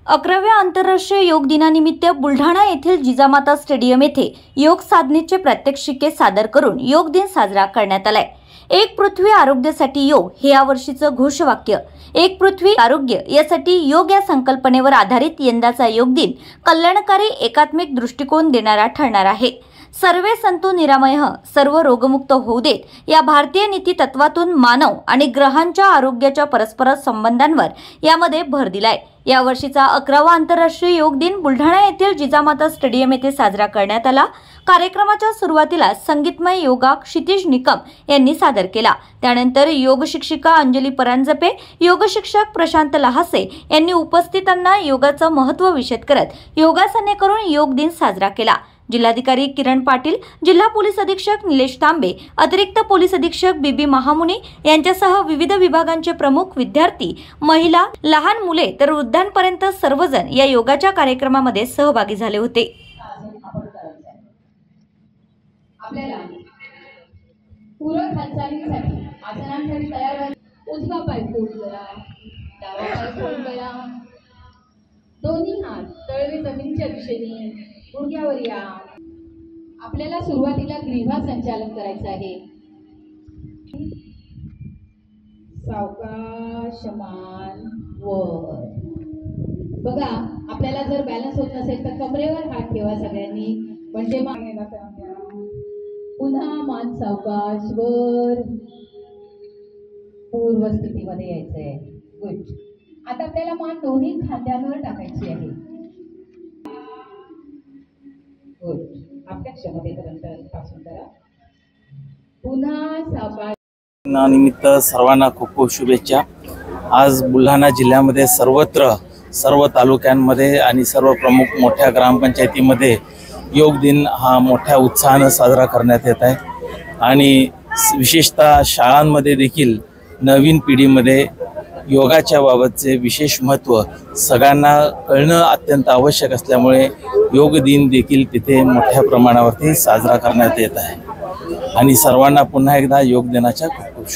11व्या आंतरराष्ट्रीय योग दिनानिमित्त बुलढाणा येथील जिजामाता स्टेडियम येथे योग साधनेचे प्रात्यक्षिके सादर करून योग दिन साजरा करण्यात आलाय। एक पृथ्वी आरोग्यासाठी योग हे यावर्षीचं घोषवाक्य। एक पृथ्वी आरोग्य यासाठी योग या संकल्पनेवर आधारित यंदाचा योग दिन कल्याणकारी एकात्मिक दृष्टिकोन देणारा ठरणार आहे। सर्वे संतु निरामयः, सर्व रोगमुक्त होऊ देत या भारतीय नीती तत्वातून मानव आणि ग्रहांच्या आरोग्याच्या परस्पर संबंधांवर यामध्ये भर दिलाय। या वर्षीचा 11वा आंतरराष्ट्रीय योग दिन बुलढाणा येथील जिजामाता स्टेडियम येथे साजरा करण्यात आला। कार्यक्रमाच्या सुरुवातीला संगीतमय योगा क्षितिज निकम यांनी सादर केला। त्यानंतर योग शिक्षिका अंजली परांजपे, योग शिक्षक प्रशांत लहासे यांनी उपस्थितांना योगाचं महत्त्व विशद करत योगासने करून योग दिन साजरा केला। जिल्हाधिकारी किरण पाटील, जिल्हा पोलीस अधीक्षक निलेश तांबे, अतिरिक्त पोलीस अधीक्षक बीबी महामुनी यांच्यासह विविध विभागांचे प्रमुख, विद्यार्थी, महिला, लहान मुले तर वृद्धांपर्यंत सर्वजण या योगाच्या कार्यक्रमामध्ये सहभागी झाले होते। आपल्याला पूरक हालचालींसाठी आसनांसाठी तयार व्हायचं। उजवा पाय फोल्ड करा, डावा पाय फोल्ड करा, दोन्ही हात तळवे जमिनीच्या दिशेने गुडघ्यावर या। आपल्याला सुरुवातीला ग्रीवा संचालन करायचं आहे। सावकाश मान वर। बघा, आपल्याला जर बॅलन्स होत नसेल तर कमरेवर हात ठेवा सगळ्यांनी, म्हणजे पुन्हा मान सावकाश वर, पूर्व स्थितीमध्ये यायचंय। गुड। आता आपल्याला मान दोन्ही खांद्यांवर टाकायची आहे। गुड। आपल्या क्षमतेपर्यंत पासून करा। पुन्हा सावकाश। निमित्त सर्वांना खूप खूप शुभेच्छा। आज बुलढाणा जिल्ह्यामध्ये सर्वत्र सर्व तालुक्यांमध्ये आणि सर्व प्रमुख मोठ्या ग्रामपंचायतीमध्ये योग दिन हा मोठ्या उत्साहाने साजरा करण्यात येत आहे आणि विशेषतः शाळांमध्ये देखील नवीन पिढीमध्ये योगाच्या बाबतचे विशेष महत्त्व सगळ्यांना कळणं अत्यंत आवश्यक असल्यामुळे योग दिन देखील तिथे मोठ्या प्रमाणावरती साजरा करण्यात येत आहे आणि सर्वांना पुन्हा एकदा योग दिनाच्या खूप खूप